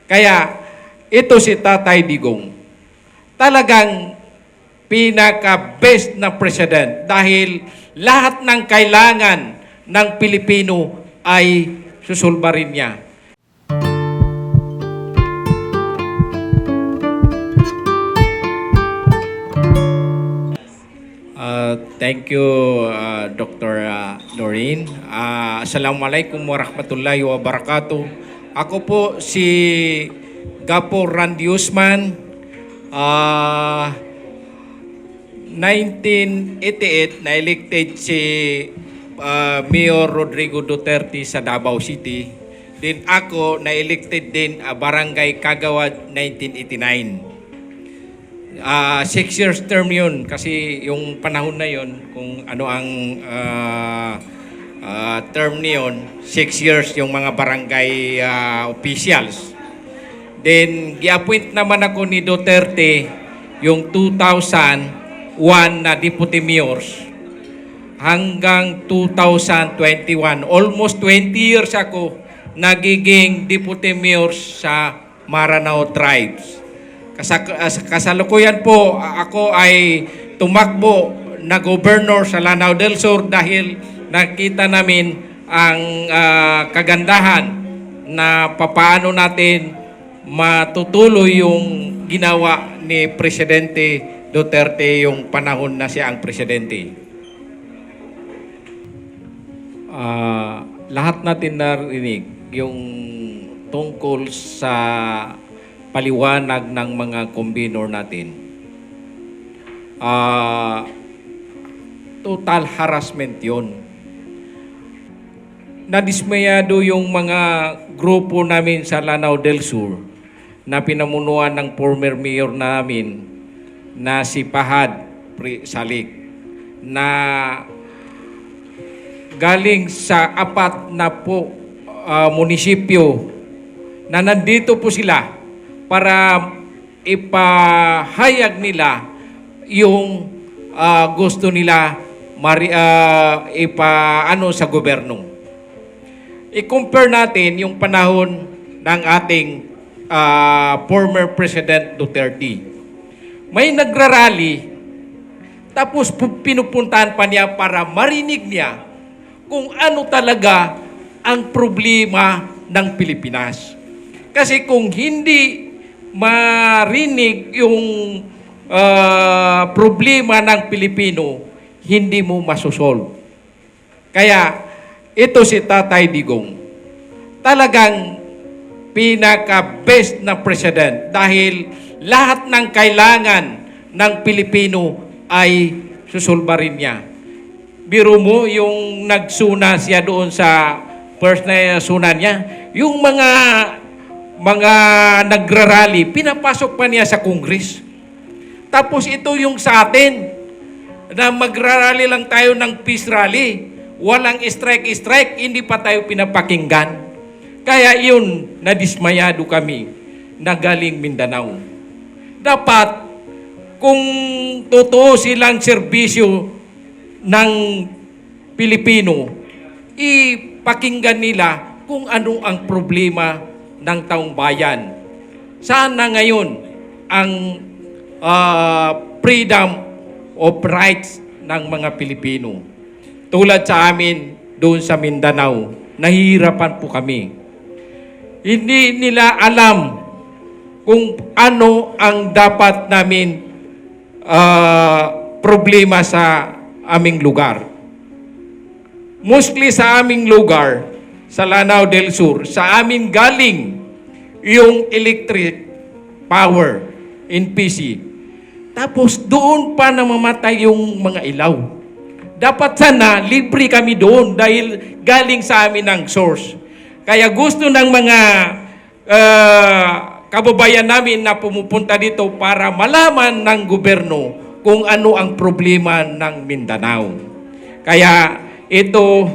Kaya ito si Tatay Digong, talagang pinaka-best na president dahil lahat ng kailangan ng Pilipino ay susulbarin niya. Thank you, Dr. Noreen. Assalamualaikum warahmatullahi wabarakatuh. Ako po si Gapo Randy Usman. 1988 na-elected si Mayor Rodrigo Duterte sa Davao City. Din ako na-elected din Barangay Kagawad 1989. 6 years term yun kasi yung panahon na yun kung ano ang term niyon, 6 years yung mga barangay officials. Then gi-appoint naman ako ni Duterte yung 2001 na deputy mayors hanggang 2021. Almost 20 years ako nagiging deputy mayors sa Maranao Tribes. Kasalukuyan po ako ay tumakbo na governor sa Lanao del Sur dahil nakita namin ang kagandahan na papaano natin matutuloy yung ginawa ni Presidente Duterte yung panahon na siya ang presidente. Lahat natin narinig yung tungkol sa paliwanag ng mga convenor natin. Total harassment yon. Nadismayado yung mga grupo namin sa Lanao del Sur na pinamunuan ng former mayor namin na si Fahad Salik na galing sa 4 na po munisipyo na nandito po sila para ipahayag nila yung gusto nila ipaano sa gobyerno. I-compare natin yung panahon ng ating former President Duterte. May nagrarally, tapos pinupuntahan pa niya para marinig niya kung ano talaga ang problema ng Pilipinas. Kasi kung hindi marinig yung problema ng Pilipino, hindi mo masosolve. Kaya ito si Tatay Digong, talagang pinaka-best na president dahil lahat ng kailangan ng Pilipino ay susulbarin niya. Biro mo yung nagsuna siya doon sa first na suna niya, yung mga nagrarally, pinapasok pa niya sa Congress. Tapos ito yung sa atin, na magrarally lang tayo ng peace rally. Walang strike, hindi pa tayo pinapakinggan. Kaya yun, nadismayado kami na galing Mindanao. Dapat, kung totoo silang serbisyo ng Pilipino, ipakinggan nila kung ano ang problema ng taong bayan. Sana ngayon ang freedom of rights ng mga Pilipino. Tulad sa amin doon sa Mindanao, nahihirapan po kami. Hindi nila alam kung ano ang dapat namin problema sa aming lugar. Mostly sa aming lugar, sa Lanao del Sur, sa amin galing yung electric power in PC. Tapos doon pa namamatay yung mga ilaw. Dapat sana libre kami doon dahil galing sa amin ang source. Kaya gusto ng mga kababayan namin na pumupunta dito para malaman ng gobyerno kung ano ang problema ng Mindanao. Kaya ito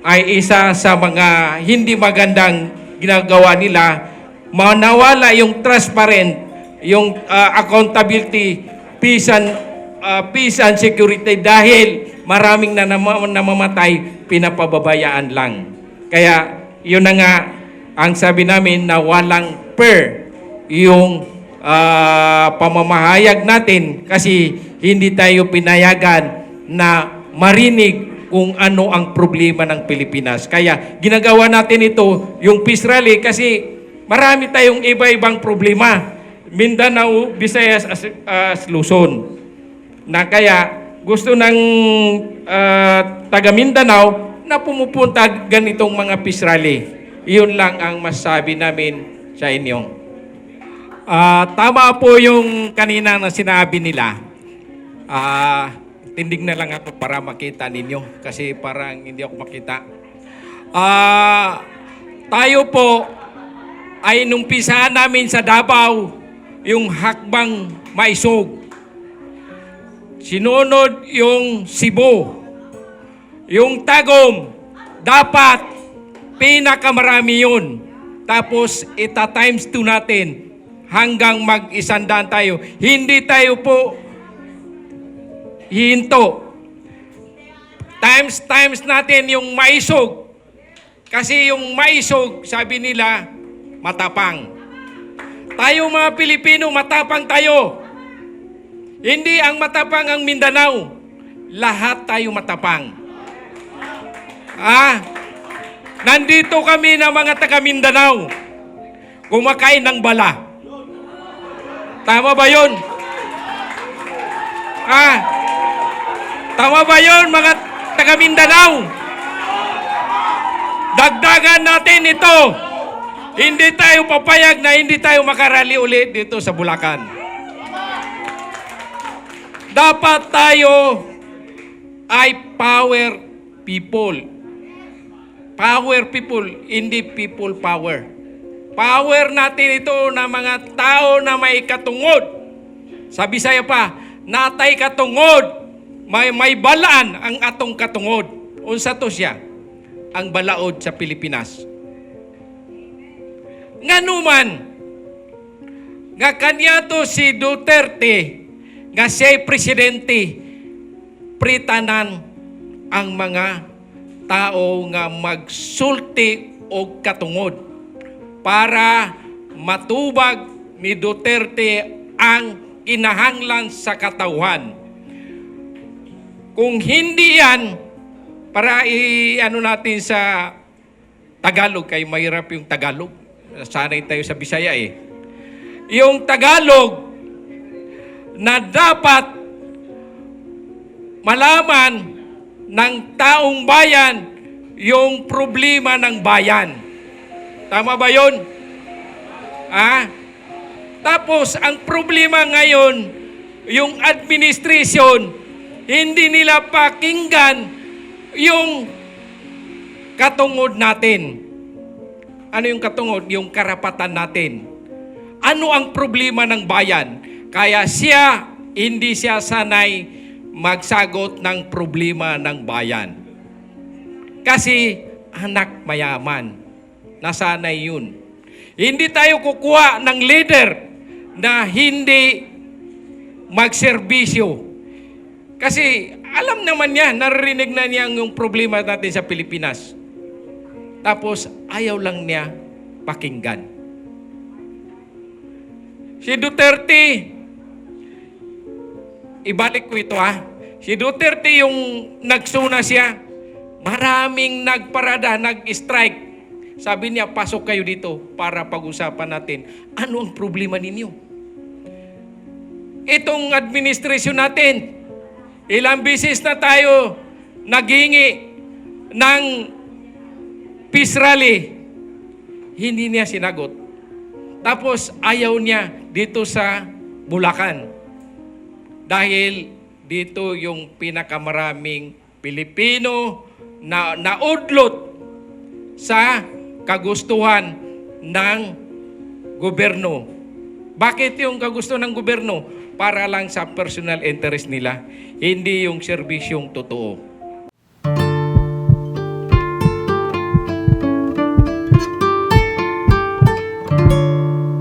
ay isa sa mga hindi magandang ginagawa nila. Manawala yung transparent, yung accountability, peace and security dahil maraming na namamatay, pinapababayaan lang. Kaya yun na nga ang sabi namin na walang fair yung pamamahayag natin kasi hindi tayo pinayagan na marinig kung ano ang problema ng Pilipinas. Kaya ginagawa natin ito, yung peace rally, kasi marami tayong iba-ibang problema. Mindanao, Visayas, Luzon. Na kaya gusto ng taga Mindanao na pumupunta ganitong mga peace rally. Iyon lang ang masasabi namin sa inyo. Tama po yung kanina na sinabi nila. Tindig na lang ako para makita ninyo kasi parang hindi ako makita. Tayo po ay nung pisahan namin sa Davao yung hakbang maisog. Sinunod yung Cebu. Yung Tagum, dapat pinakamarami yun. Tapos ita-times 2 natin hanggang mag-100 tayo. Hindi tayo po hihinto. Times natin yung maisog. Kasi yung maisog, sabi nila, matapang. Tayo mga Pilipino, matapang tayo. Hindi ang matapang ang Mindanao. Lahat tayo matapang. Nandito kami na mga taga Mindanao. Kumakain ng bala. Tama ba yun? Tama ba yun mga taga Mindanao? Dagdagan natin ito. Hindi tayo papayag na hindi tayo makarali ulit dito sa Bulacan. Dapat tayo ay power people. Power people, hindi people power. Power natin ito na mga tao na may katungod. Sa Bisaya pa, natay katungod, may balaan ang atong katungod. Unsa to siya? Ang balaod sa Pilipinas. Nganuman, nga kanya to si Duterte, nga siya'y presidente, pritanan ang mga tao nga magsulti o katungod para matubag ni Duterte ang kinahanglan sa katauhan. Kung hindi yan, para i-ano natin sa Tagalog, kay mahirap yung Tagalog. Sanay tayo sa Bisaya eh. Yung Tagalog na dapat malaman ng taong bayan yung problema ng bayan. Tama ba yun? Tapos, ang problema ngayon, yung administration, hindi nila pakinggan yung katungod natin. Ano yung katungod? Yung karapatan natin. Ano ang problema ng bayan? Kaya hindi siya sanay magsagot ng problema ng bayan. Kasi anak mayaman. Nasanay yun. Hindi tayo kukuha ng leader na hindi magserbisyo. Kasi alam naman niya, narinig na niya yung problema natin sa Pilipinas. Tapos ayaw lang niya pakinggan. Si Duterte, ibalik ko ito Si Duterte yung nagsuna siya, maraming nagparada, nag-strike. Sabi niya, pasok kayo dito para pag-usapan natin. Ano ang problema ninyo? Itong administrasyon natin, ilang beses na tayo naghingi ng peace rally. Hindi niya sinagot. Tapos ayaw niya dito sa Bulacan. Dahil dito yung pinakamaraming Pilipino na naudlot sa kagustuhan ng gobyerno. Bakit yung kagustuhan ng gobyerno? Para lang sa personal interest nila, hindi yung serbisyong totoo.